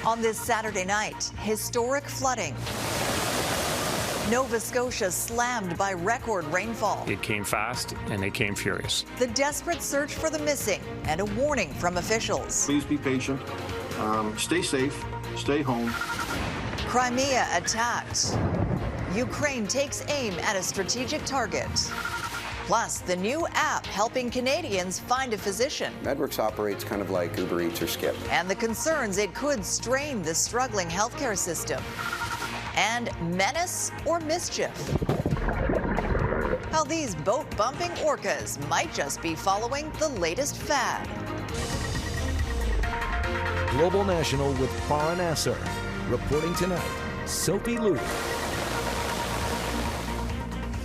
On this Saturday night, historic flooding. Nova Scotia slammed by record rainfall. It came fast and it came furious. The desperate search for the missing and a warning from officials. Please be patient, stay safe, stay home. Crimea attacked. Ukraine takes aim at a strategic target. Plus, the new app helping Canadians find a physician. Medworks operates kind of like Uber Eats or Skip. And the concerns it could strain the struggling healthcare system. And menace or mischief. How these boat-bumping orcas might just be following the latest fad. Global National with Farah Nasser. Reporting tonight, Sophie Louis.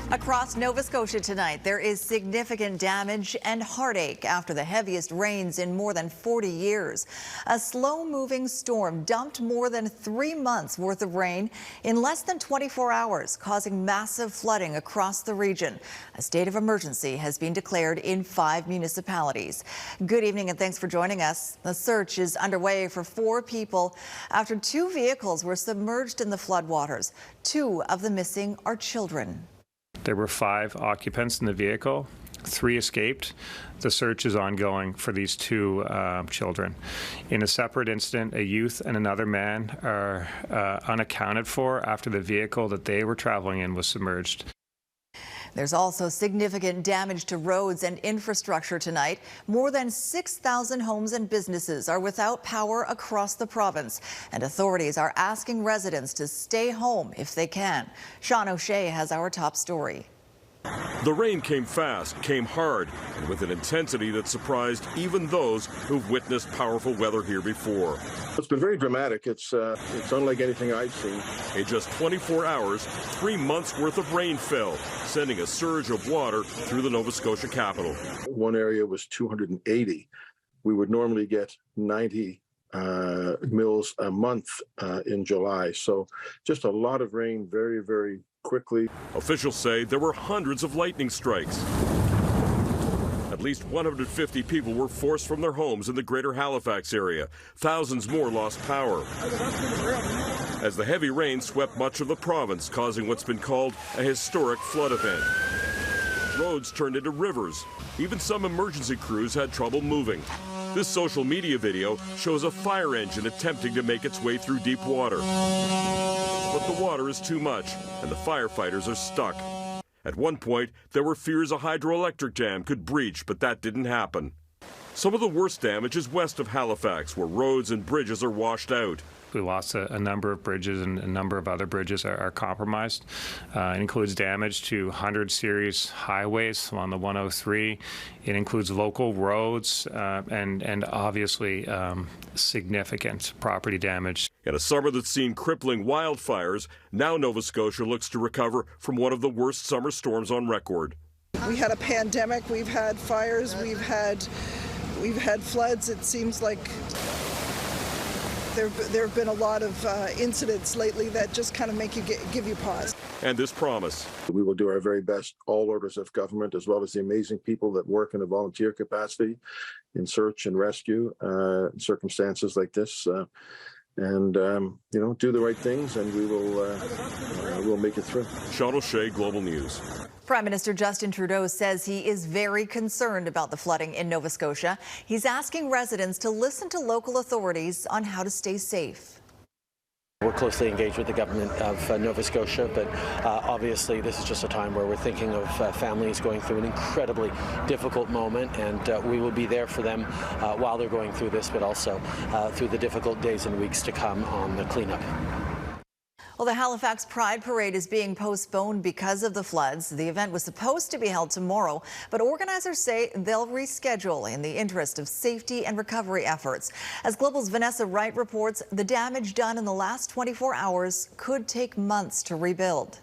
Across Nova Scotia tonight, there is significant damage and heartache after the heaviest rains in more than 40 years. A slow-moving storm dumped more than 3 months' worth of rain in less than 24 hours, causing massive flooding across the region. A state of emergency has been declared in 5 municipalities. Good evening and thanks for joining us. The search is underway for 4 people after 2 vehicles were submerged in the floodwaters. 2 of the missing are children. There were 5 occupants in the vehicle. 3 escaped. The search is ongoing for these 2 children. In a separate incident, a youth and another man are unaccounted for after the vehicle that they were traveling in was submerged. There's also significant damage to roads and infrastructure tonight. More than 6,000 homes and businesses are without power across the province, and authorities are asking residents to stay home if they can. Sean O'Shea has our top story. The rain came fast, came hard, and with an intensity that surprised even those who've witnessed powerful weather here before. It's been very dramatic. It's unlike anything I've seen. In just 24 hours, 3 months' worth of rain fell, sending a surge of water through the Nova Scotia capital. One area was 280. We would normally get 90 mils a month in July. So just a lot of rain very, very quickly. Officials say there were hundreds of lightning strikes. At least 150 people were forced from their homes in the greater Halifax area. Thousands more lost power as the heavy rain swept much of the province, causing what's been called a historic flood event. Roads turned into rivers. Even some emergency crews had trouble moving. This social media video shows a fire engine attempting to make its way through deep water. But the water is too much, and the firefighters are stuck. At one point, there were fears a hydroelectric dam could breach, but that didn't happen. Some of the worst damage is west of Halifax, where roads and bridges are washed out. We lost a number of bridges, and a number of other bridges are compromised. It includes damage to 100 series highways along the 103. It includes local roads and obviously significant property damage. In a summer that's seen crippling wildfires, now Nova Scotia looks to recover from one of the worst summer storms on record. We had a pandemic, we've had fires, we've had floods. It seems like there have been a lot of incidents lately that just kind of make you give you pause. And this promise. We will do our very best, all orders of government, as well as the amazing people that work in a volunteer capacity in search and rescue in circumstances like this. Do the right things, and we'll make it through. Sean O'Shea, Global News. Prime Minister Justin Trudeau says he is very concerned about the flooding in Nova Scotia. He's asking residents to listen to local authorities on how to stay safe. We're closely engaged with the government of Nova Scotia, but obviously this is just a time where we're thinking of families going through an incredibly difficult moment, and we will be there for them while they're going through this, but also through the difficult days and weeks to come on the cleanup. Well, the Halifax Pride Parade is being postponed because of the floods. The event was supposed to be held tomorrow, but organizers say they'll reschedule in the interest of safety and recovery efforts. As Global's Vanessa Wright reports, the damage done in the last 24 hours could take months to rebuild.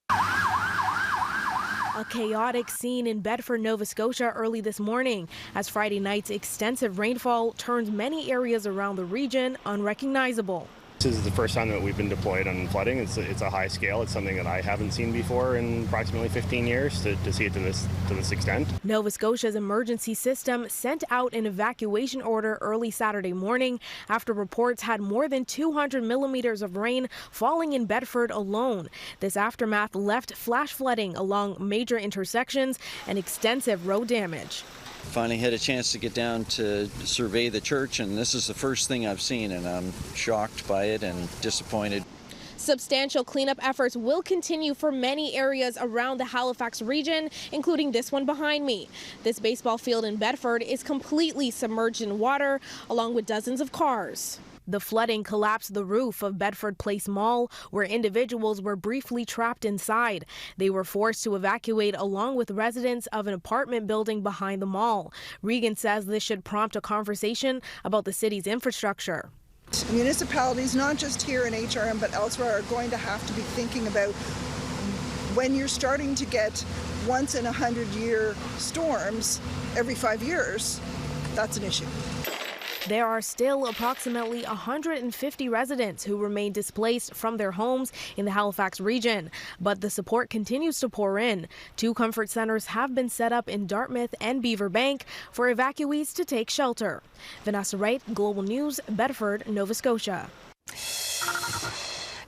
A chaotic scene in Bedford, Nova Scotia early this morning as Friday night's extensive rainfall turned many areas around the region unrecognizable. This is the first time that we've been deployed on flooding. It's a high scale. It's something that I haven't seen before in approximately 15 years to see it to this extent. Nova Scotia's emergency system sent out an evacuation order early Saturday morning after reports had more than 200 millimeters of rain falling in Bedford alone. This aftermath left flash flooding along major intersections and extensive road damage. Finally had a chance to get down to survey the church, and this is the first thing I've seen, and I'm shocked by it and disappointed. Substantial cleanup efforts will continue for many areas around the Halifax region, including this one behind me. This baseball field in Bedford is completely submerged in water, along with dozens of cars. The flooding collapsed the roof of Bedford Place Mall, where individuals were briefly trapped inside. They were forced to evacuate along with residents of an apartment building behind the mall. Regan says this should prompt a conversation about the city's infrastructure. Municipalities, not just here in HRM but elsewhere, are going to have to be thinking about when you're starting to get once in 100-year storms every 5 years, that's an issue. There are still approximately 150 residents who remain displaced from their homes in the Halifax region, but the support continues to pour in. 2 comfort centers have been set up in Dartmouth and Beaver Bank for evacuees to take shelter. Vanessa Wright, Global News, Bedford, Nova Scotia.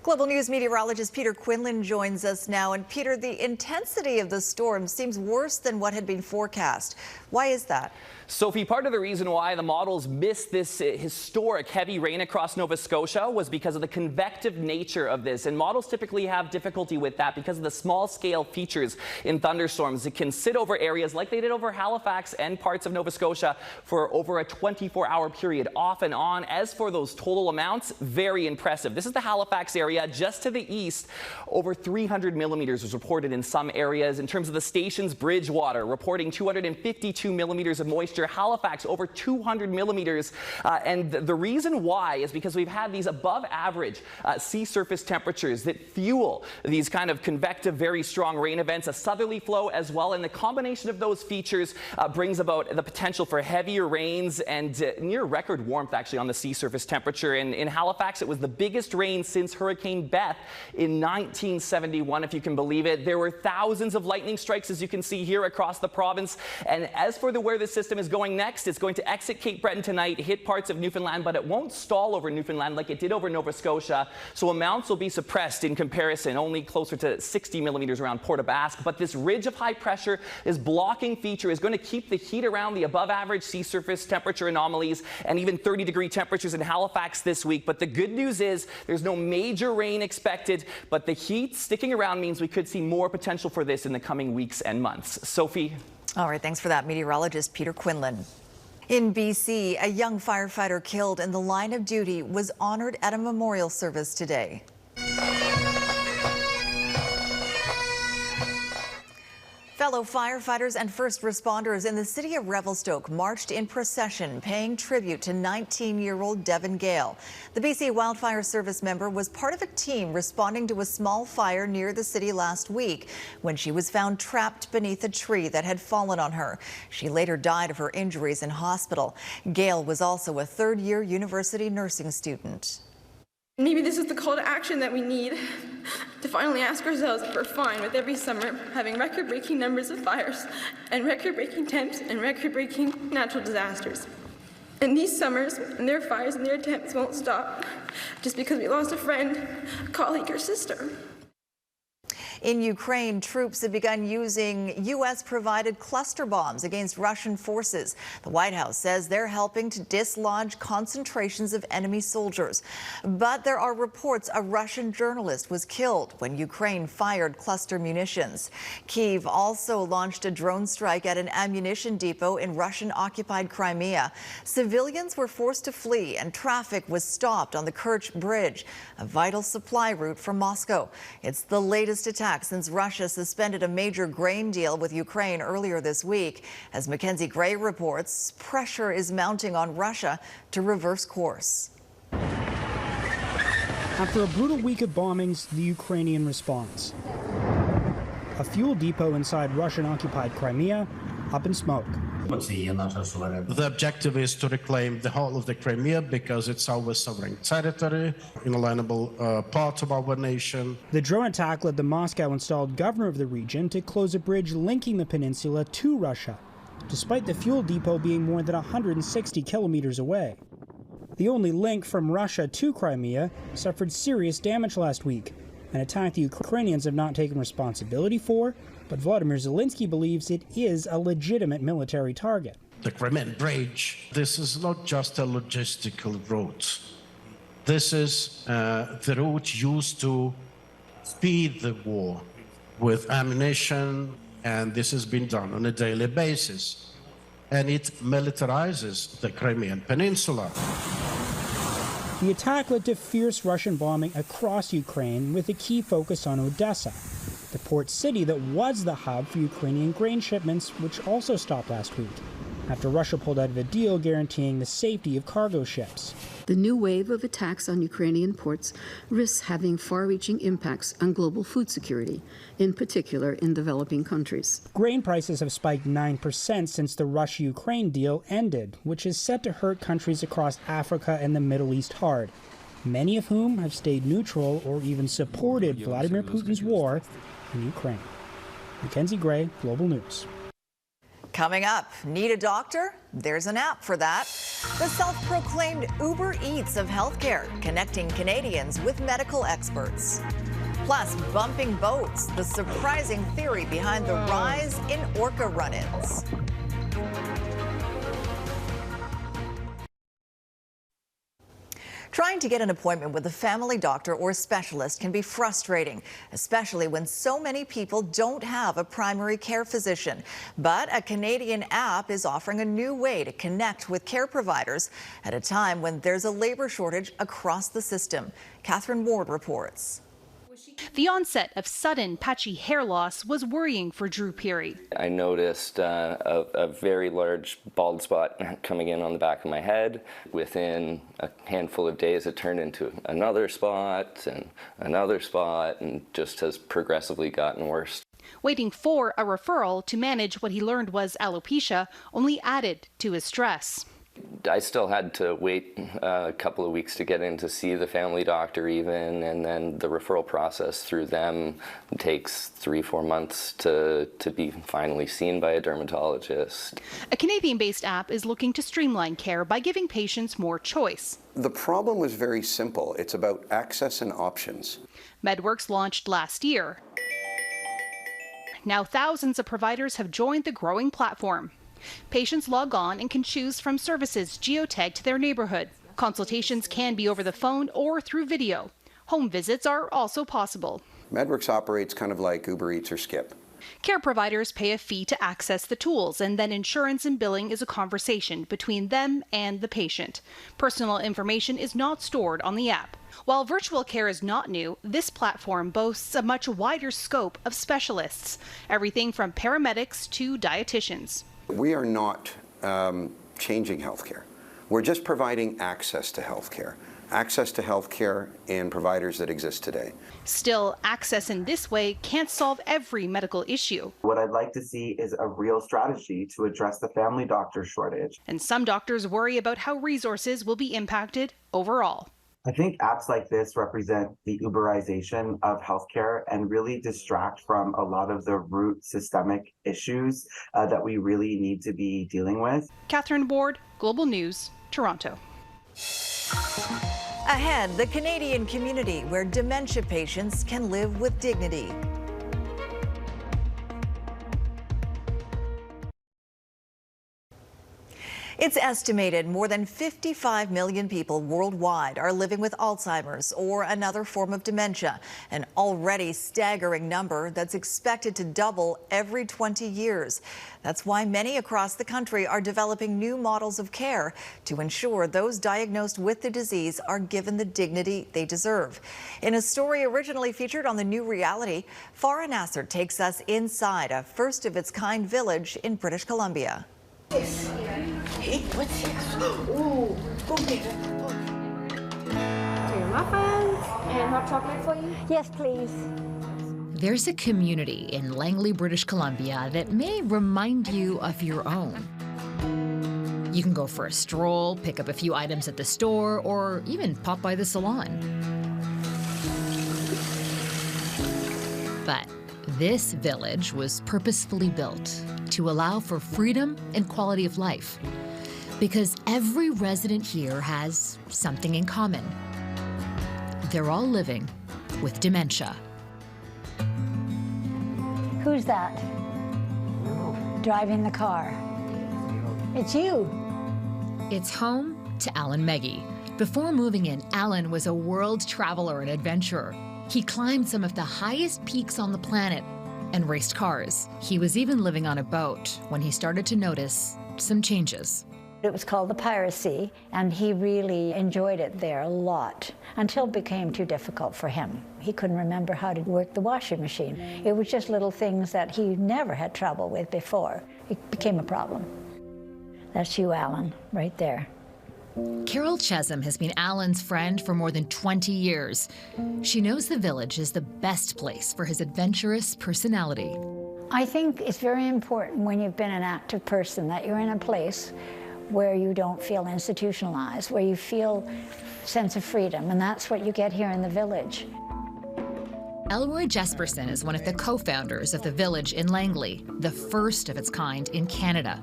Global News meteorologist Peter Quinlan joins us now. And Peter, the intensity of the storm seems worse than what had been forecast. Why is that? Sophie, part of the reason why the models missed this historic heavy rain across Nova Scotia was because of the convective nature of this. And models typically have difficulty with that because of the small scale features in thunderstorms. It can sit over areas like they did over Halifax and parts of Nova Scotia for over a 24-hour period off and on. As for those total amounts, very impressive. This is the Halifax area just to the east. Over 300 millimeters was reported in some areas. In terms of the station's Bridgewater, reporting 252 millimeters of moisture. Halifax over 200 millimeters, and the reason why is because we've had these above average sea surface temperatures that fuel these kind of convective, very strong rain events, a southerly flow as well, and the combination of those features brings about the potential for heavier rains and near record warmth actually on the sea surface temperature. And in Halifax, it was the biggest rain since Hurricane Beth in 1971, if you can believe it. There were thousands of lightning strikes, as you can see here, across the province. And as for where the system is going next, it's going to exit Cape Breton tonight, hit parts of Newfoundland, but it won't stall over Newfoundland like it did over Nova Scotia. So amounts will be suppressed in comparison, only closer to 60 millimeters around Port aux Basques. But this ridge of high pressure, this blocking feature, is going to keep the heat around the above average sea surface temperature anomalies and even 30-degree temperatures in Halifax this week. But the good news is there's no major rain expected, but the heat sticking around means we could see more potential for this in the coming weeks and months. Sophie? All right, thanks for that, meteorologist Peter Quinlan. In BC, a young firefighter killed in the line of duty was honored at a memorial service today. Fellow firefighters and first responders in the city of Revelstoke marched in procession, paying tribute to 19-year-old Devon Gale. The BC Wildfire Service member was part of a team responding to a small fire near the city last week when she was found trapped beneath a tree that had fallen on her. She later died of her injuries in hospital. Gale was also a third-year university nursing student. Maybe this is the call to action that we need to finally ask ourselves if we're fine with every summer having record-breaking numbers of fires and record-breaking temps and record-breaking natural disasters. And these summers and their fires and their attempts won't stop just because we lost a friend, a colleague, or sister. In Ukraine, troops have begun using U.S.-provided cluster bombs against Russian forces. The White House says they're helping to dislodge concentrations of enemy soldiers. But there are reports a Russian journalist was killed when Ukraine fired cluster munitions. Kyiv also launched a drone strike at an ammunition depot in Russian-occupied Crimea. Civilians were forced to flee and traffic was stopped on the Kerch Bridge, a vital supply route from Moscow. It's the latest attack since Russia suspended a major grain deal with Ukraine earlier this week. As Mackenzie Gray reports, pressure is mounting on Russia to reverse course. After a brutal week of bombings, the Ukrainian response. A fuel depot inside Russian-occupied Crimea up in smoke. The objective is to reclaim the whole of the Crimea because it's our sovereign territory, inalienable part of our nation. The drone attack led the Moscow-installed governor of the region to close a bridge linking the peninsula to Russia, despite the fuel depot being more than 160 kilometers away. The only link from Russia to Crimea suffered serious damage last week, an attack the Ukrainians have not taken responsibility for, but Volodymyr Zelensky believes it is a legitimate military target. The Crimean Bridge, this is not just a logistical route. This is the route used to speed the war with ammunition, and this has been done on a daily basis. And it militarizes the Crimean Peninsula. The attack led to fierce Russian bombing across Ukraine, with a key focus on Odessa, the port city that was the hub for Ukrainian grain shipments, which also stopped last week, after Russia pulled out of a deal guaranteeing the safety of cargo ships. The new wave of attacks on Ukrainian ports risks having far-reaching impacts on global food security, in particular in developing countries. Grain prices have spiked 9% since the Russia-Ukraine deal ended, which is set to hurt countries across Africa and the Middle East hard, many of whom have stayed neutral or even supported Vladimir Putin's war in Ukraine. Mackenzie Gray, Global News. Coming up, need a doctor? There's an app for that. The self-proclaimed Uber Eats of healthcare, connecting Canadians with medical experts. Plus, bumping boats, the surprising theory behind the rise in Orca run-ins. Trying to get an appointment with a family doctor or specialist can be frustrating, especially when so many people don't have a primary care physician. But a Canadian app is offering a new way to connect with care providers at a time when there's a labor shortage across the system. Katherine Ward reports. The onset of sudden patchy hair loss was worrying for Drew Peary. I noticed a very large bald spot coming in on the back of my head. Within a handful of days, it turned into another spot and just has progressively gotten worse. Waiting for a referral to manage what he learned was alopecia only added to his stress. I still had to wait a couple of weeks to get in to see the family doctor even, and then the referral process through them takes 3-4 months to be finally seen by a dermatologist. A Canadian-based app is looking to streamline care by giving patients more choice. The problem was very simple. It's about access and options. Medworks launched last year. Now thousands of providers have joined the growing platform. Patients log on and can choose from services geotagged to their neighborhood. Consultations can be over the phone or through video. Home visits are also possible. Medworks operates kind of like Uber Eats or Skip. Care providers pay a fee to access the tools, and then insurance and billing is a conversation between them and the patient. Personal information is not stored on the app. While virtual care is not new, this platform boasts a much wider scope of specialists, everything from paramedics to dieticians. We are not changing healthcare. We're just providing access to healthcare. Access to healthcare in providers that exist today. Still, access in this way can't solve every medical issue. What I'd like to see is a real strategy to address the family doctor shortage. And some doctors worry about how resources will be impacted overall. I think apps like this represent the Uberization of healthcare and really distract from a lot of the root systemic issues that we really need to be dealing with. Katherine Ward, Global News, Toronto. Ahead, the Canadian community where dementia patients can live with dignity. It's estimated more than 55 million people worldwide are living with Alzheimer's or another form of dementia, an already staggering number that's expected to double every 20 years. That's why many across the country are developing new models of care to ensure those diagnosed with the disease are given the dignity they deserve. In a story originally featured on the new reality, Farah Nasser takes us inside a first-of-its-kind village in British Columbia. Muffins and hot chocolate for you? Yes, please. There's a community in Langley, British Columbia that may remind you of your own. You can go for a stroll, pick up a few items at the store, or even pop by the salon. But this village was purposefully built to allow for freedom and quality of life, because every resident here has something in common. They're all living with dementia. Who's that? Driving the car. It's you. It's home to Alan Meggie. Before moving in, Alan was a world traveler and adventurer. He climbed some of the highest peaks on the planet and raced cars. He was even living on a boat when he started to notice some changes. It was called the piracy, and he really enjoyed it there a lot until it became too difficult for him. He couldn't remember how to work the washing machine. It was just little things that he never had trouble with before. It became a problem. That's you, Alan, right there. Carol Chesham has been Alan's friend for more than 20 years. She knows the village is the best place for his adventurous personality. I think it's very important when you've been an active person that you're in a place where you don't feel institutionalized, where you feel a sense of freedom, and that's what you get here in the village. Elroy Jesperson is one of the co-founders of the village in Langley, the first of its kind in Canada.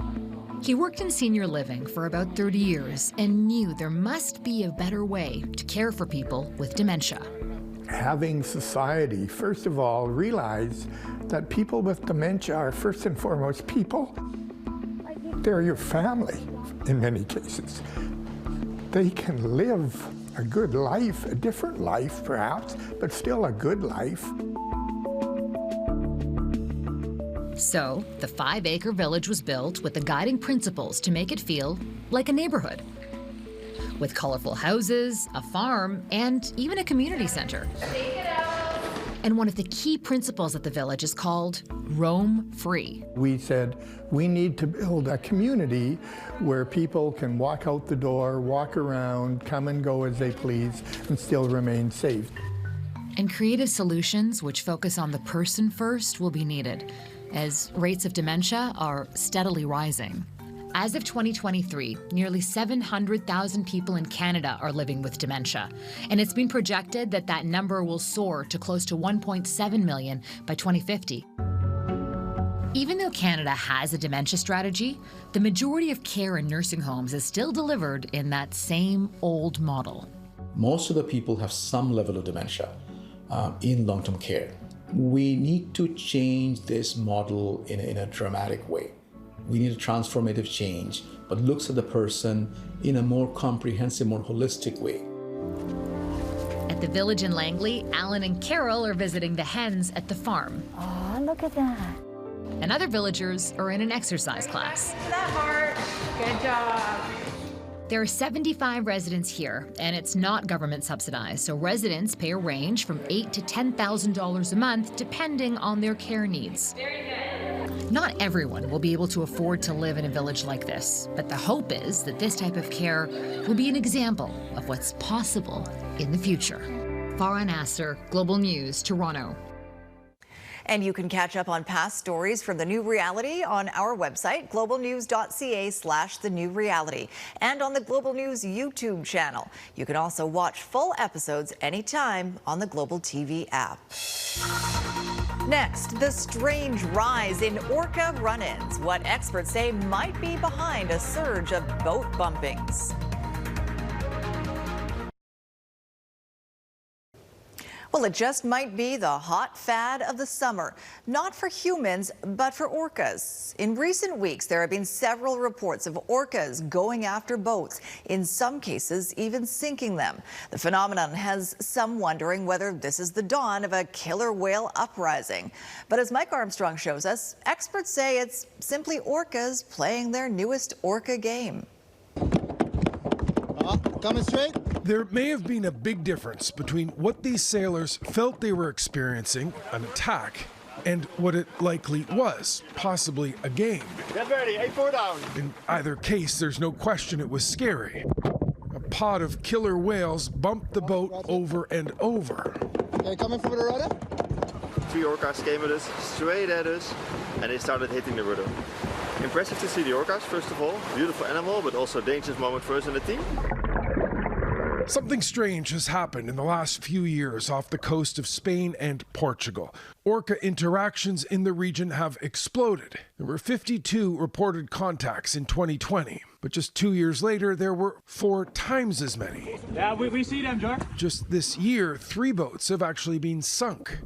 He worked in senior living for about 30 years and knew there must be a better way to care for people with dementia. Having society, first of all, realize that people with dementia are first and foremost people. They're your family in many cases. They can live a good life, a different life perhaps, but still a good life. So, the 5-acre village was built with the guiding principles to make it feel like a neighborhood. With colorful houses, a farm, and even a community center. And one of the key principles at the village is called roam free. We said we need to build a community where people can walk out the door, walk around, come and go as they please, and still remain safe. And creative solutions which focus on the person first will be needed, as rates of dementia are steadily rising. As of 2023, nearly 700,000 people in Canada are living with dementia, and it's been projected that that number will soar to close to 1.7 million by 2050. Even though Canada has a dementia strategy, the majority of care in nursing homes is still delivered in that same old model. Most of the people have some level of dementia in long-term care. We need to change this model in a dramatic way. We need a transformative change, but looks at the person in a more comprehensive, more holistic way. At the village in Langley, Alan and Carol are visiting the hens at the farm. Oh, look at that. And other villagers are in an exercise class. That part. Good job. There are 75 residents here, and it's not government subsidized, so residents pay a range from $8,000 to $10,000 a month, depending on their care needs. Not everyone will be able to afford to live in a village like this, but the hope is that this type of care will be an example of what's possible in the future. Farah Nasser, Global News, Toronto. And you can catch up on past stories from The New Reality on our website, globalnews.ca/The New Reality, and on the Global News YouTube channel. You can also watch full episodes anytime on the Global TV app. Next, the strange rise in Orca run-ins, what experts say might be behind a surge of boat bumpings. Well, it just might be the hot fad of the summer, not for humans, but for orcas. In recent weeks, there have been several reports of orcas going after boats, in some cases even sinking them. The phenomenon has some wondering whether this is the dawn of a killer whale uprising. But as Mike Armstrong shows us, experts say it's simply orcas playing their newest orca game. Coming straight. There may have been a big difference between what these sailors felt they were experiencing, an attack, and what it likely was, possibly a game. Get ready, 8-4 down. In either case, there's no question it was scary. A pod of killer whales bumped the boat over and over. Okay, coming from the rudder. 3 orcas came at us, straight at us, and they started hitting the rudder. Impressive to see the orcas, first of all. Beautiful animal, but also dangerous moment for us in the team. Something strange has happened in the last few years off the coast of Spain and Portugal. Orca interactions in the region have exploded. There were 52 reported contacts in 2020, but just 2 years later, there were 4 times as many. Yeah, we see them, George. Just this year, 3 boats have actually been sunk.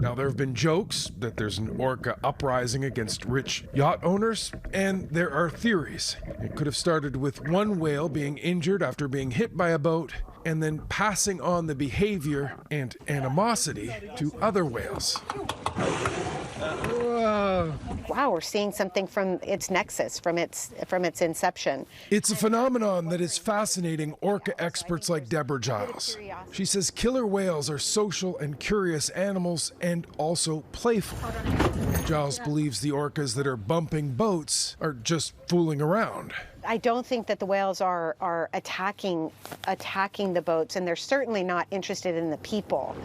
Now, there have been jokes that there's an orca uprising against rich yacht owners, and there are theories. It could have started with one whale being injured after being hit by a boat, and then passing on the behavior and animosity to other whales. Wow, we're seeing something from its nexus, from its inception. It's a phenomenon that is fascinating orca experts like Deborah Giles. She says killer whales are social and curious animals and also playful. Giles believes the orcas that are bumping boats are just fooling around. I don't think that the whales are attacking the boats, and they're certainly not interested in the people.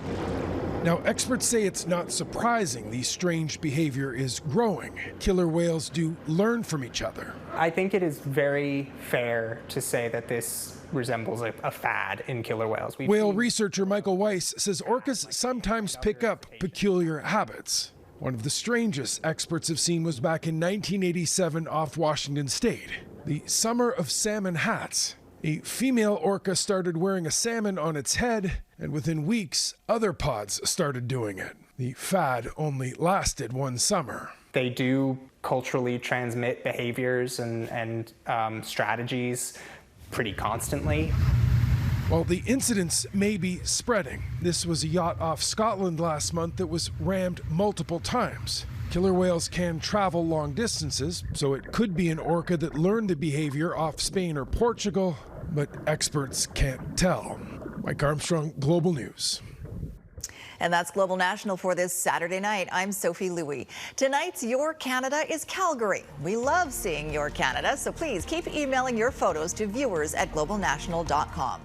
Now, experts say it's not surprising the strange behavior is growing. Killer whales do learn from each other. I think it is very fair to say that this resembles a fad in killer whales. Whale researcher Michael Weiss says orcas sometimes pick up peculiar habits. One of the strangest experts have seen was back in 1987 off Washington State. The Summer of Salmon hats. A female orca started wearing a salmon on its head, and within weeks, other pods started doing it. The fad only lasted one summer. They do culturally transmit behaviors and strategies pretty constantly. While the incidents may be spreading, this was a yacht off Scotland last month that was rammed multiple times. Killer whales can travel long distances, so it could be an orca that learned the behavior off Spain or Portugal, but experts can't tell. Mike Armstrong, Global News. And that's Global National for this Saturday night. I'm Sophie Louie. Tonight's Your Canada is Calgary. We love seeing Your Canada, so please keep emailing your photos to viewers@globalnational.com.